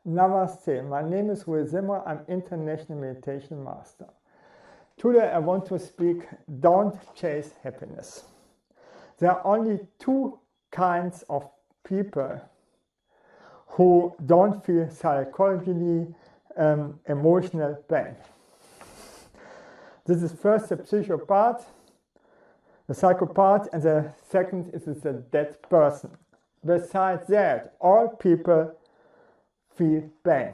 Namaste, my name is Will Zimmer, I'm International Meditation Master. Today I want to speak, don't chase happiness. There are only two kinds of people who don't feel psychologically emotional pain. This is first the psychopath, and the second is the dead person. Besides that, all people feel pain.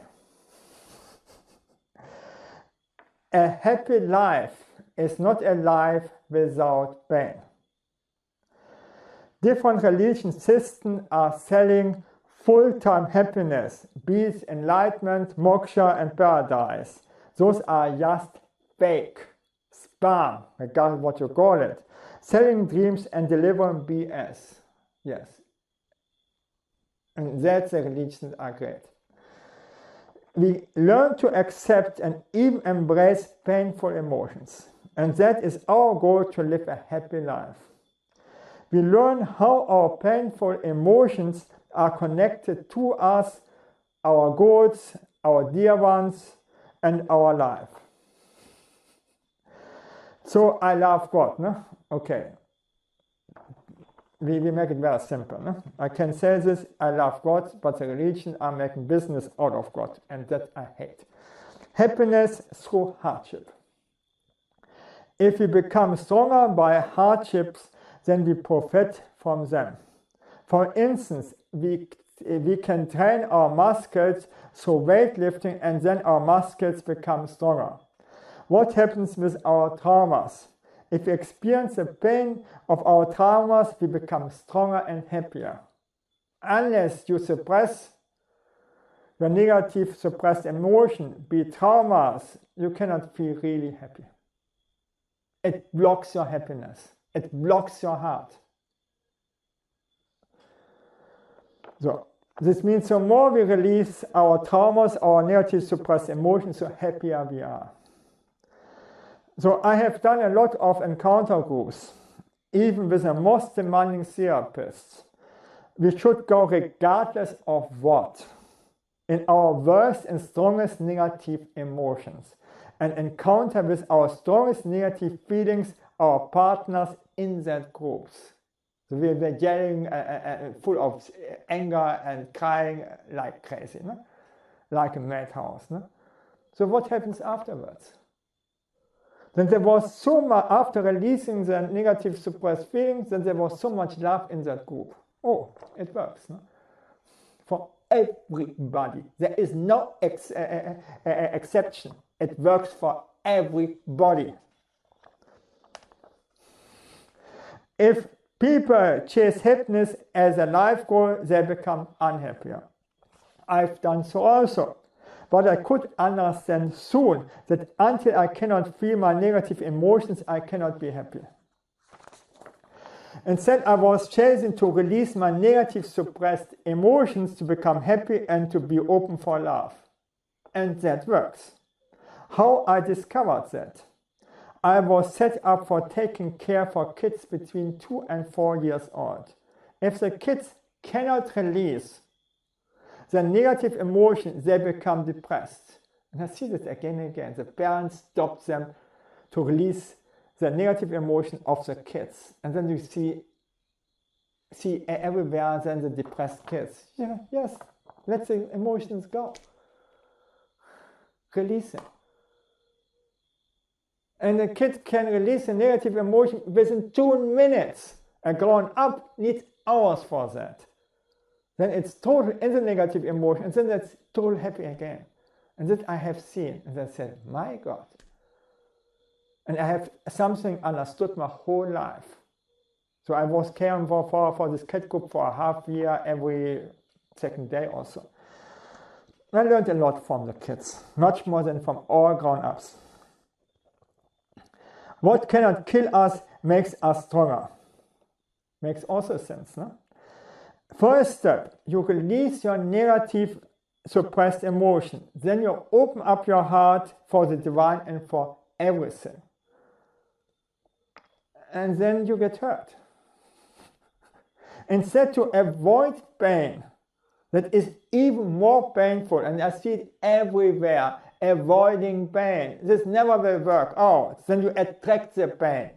A happy life is not a life without pain. Different religion systems are selling full-time happiness, be it enlightenment, moksha and paradise. Those are just fake, spam, regardless what you call it. Selling dreams and delivering BS. Yes. And that's the religions are great. We learn to accept and even embrace painful emotions. And that is our goal, to live a happy life. We learn how our painful emotions are connected to us, our goals, our dear ones, and our life. So I love God, no? Okay. We make it very simple. No? I can say this, I love God, but the religion are making business out of God, and that I hate. Happiness through hardship. If we become stronger by hardships, then we profit from them. For instance, we can train our muscles through weightlifting, and then our muscles become stronger. What happens with our traumas? If we experience the pain of our traumas, we become stronger and happier. Unless you suppress your negative suppressed emotion, be it traumas, you cannot feel really happy. It blocks your happiness. It blocks your heart. So, this means the more we release our traumas, our negative suppressed emotions, the happier we are. So I have done a lot of encounter groups, even with the most demanding therapists. We should go regardless of what, in our worst and strongest negative emotions, and encounter with our strongest negative feelings our partners in that groups. So we were yelling full of anger and crying like crazy, no? Like a madhouse. No? So what happens afterwards? Then there was so much, after releasing the negative suppressed feelings, then there was so much love in that group. Oh, it works. No? For everybody. There is no exception. It works for everybody. If people chase happiness as a life goal, they become unhappier. I've done so also. But I could understand soon that until I cannot feel my negative emotions, I cannot be happy. Instead, I was chasing to release my negative suppressed emotions to become happy and to be open for love. And that works. How I discovered that? I was set up for taking care for kids between 2 and 4 years old. If the kids cannot release the negative emotion, they become depressed. And I see this again and again. The parents stop them to release the negative emotion of the kids. And then you see everywhere then the depressed kids. Yeah, yes, let the emotions go. Release them. And the kid can release the negative emotion within 2 minutes. A grown-up needs hours for that. Then it's total in the negative emotion, and then that's total happy again. And that I have seen, and I said, my God. And I have something understood my whole life. So I was caring for this kid group for a half year every second day also. I learned a lot from the kids, much more than from all grown-ups. What cannot kill us makes us stronger. Makes also sense, no? First step, you release your negative suppressed emotion. Then you open up your heart for the divine and for everything. And then you get hurt. Instead, to avoid pain, that is even more painful, and I see it everywhere. Avoiding pain. This never will work out. Then you attract the pain.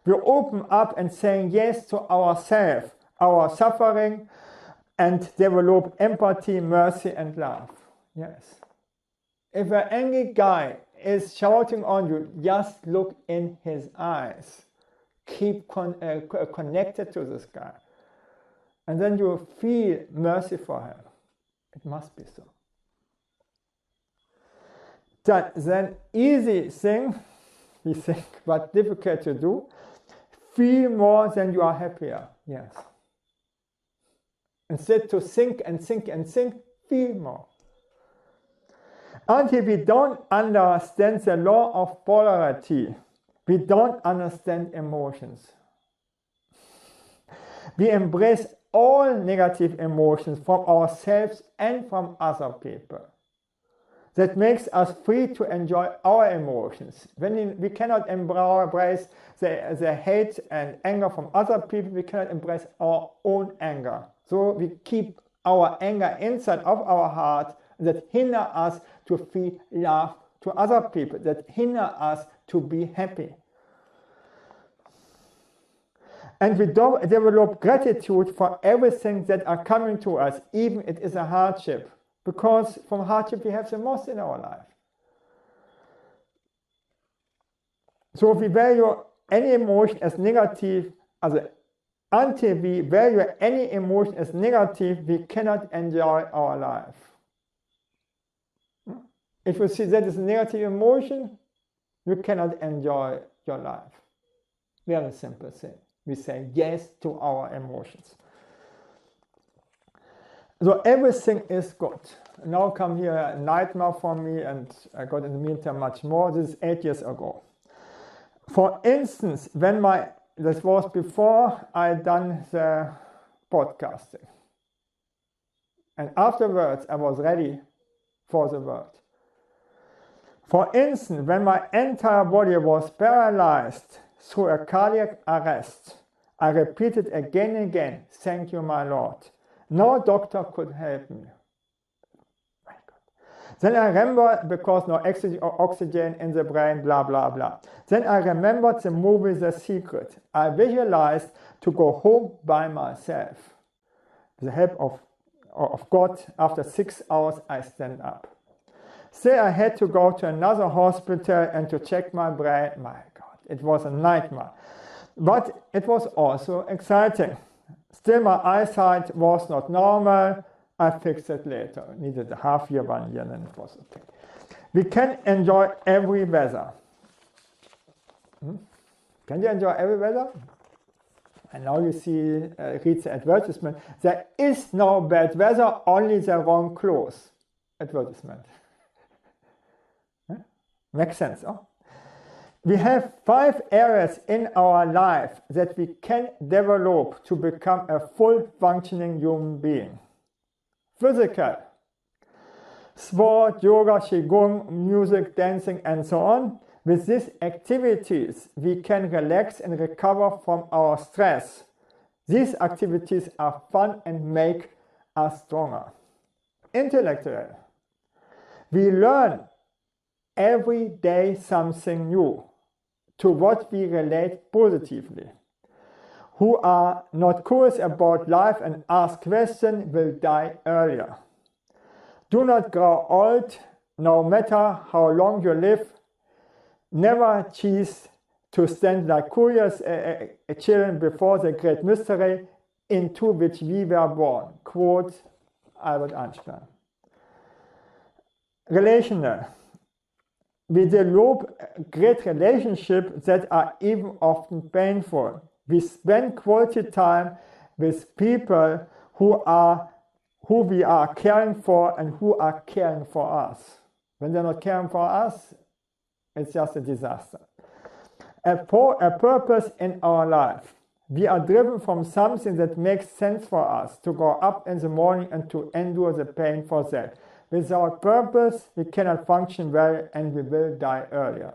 We open up and saying yes to ourselves, our suffering, and develop empathy, mercy, and love. Yes. If an angry guy is shouting on you, just look in his eyes. Keep connected to this guy. And then you feel mercy for him. It must be so. Then easy thing, we think, but difficult to do, feel more than you are happier. Yes. Instead to think and think and think, feel more. Until we don't understand the law of polarity, we don't understand emotions. We embrace all negative emotions from ourselves and from other people. That makes us free to enjoy our emotions. When we cannot embrace the hate and anger from other people, we cannot embrace our own anger. So we keep our anger inside of our heart that hinder us to feel love to other people, that hinder us to be happy. And we develop gratitude for everything that are coming to us, even if it is a hardship. Because from hardship we have the most in our life. So if we value any emotion as negative, until we value any emotion as negative, we cannot enjoy our life. If you see that as a negative emotion, you cannot enjoy your life. Very simple thing. We say yes to our emotions. So everything is good. Now come here a nightmare for me, and I got in the meantime much more. This is 8 years ago. For instance, this was before I done the podcasting. And afterwards I was ready for the world. For instance, when my entire body was paralyzed through a cardiac arrest, I repeated again and again, thank you, my Lord. No doctor could help me. My God. Then I remembered, because no oxygen in the brain, blah, blah, blah. Then I remembered the movie The Secret. I visualized to go home by myself. With the help of God, after 6 hours, I stand up. Still, I had to go to another hospital and to check my brain. My God, it was a nightmare. But it was also exciting. Still, my eyesight was not normal. I fixed it later. Needed a half year, 1 year, and then it was okay. We can enjoy every weather. Can you enjoy every weather? And now you see, read the advertisement. There is no bad weather, only the wrong clothes. Advertisement. Makes sense, huh? We have 5 areas in our life that we can develop to become a full functioning human being. Physical, sport, yoga, qigong, music, dancing, and so on. With these activities, we can relax and recover from our stress. These activities are fun and make us stronger. Intellectual, we learn every day something new, to what we relate positively. Who are not curious about life and ask questions will die earlier. Do not grow old, no matter how long you live. Never cease to stand like curious children before the great mystery into which we were born. Quote Albert Einstein. Relational. We develop great relationships that are even often painful. We spend quality time with people who we are caring for and who are caring for us. When they're not caring for us, it's just a disaster. A purpose in our life. We are driven from something that makes sense for us, to go up in the morning and to endure the pain for that. Without purpose, we cannot function well and we will die earlier.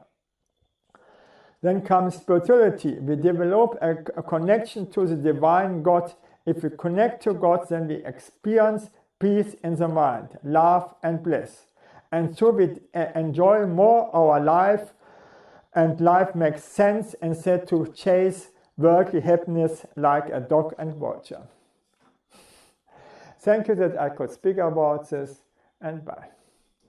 Then comes spirituality. We develop a connection to the divine God. If we connect to God, then we experience peace in the mind, love and bliss. And so we enjoy more our life, and life makes sense instead to chase worldly happiness like a dog and vulture. Thank you that I could speak about this, and bye.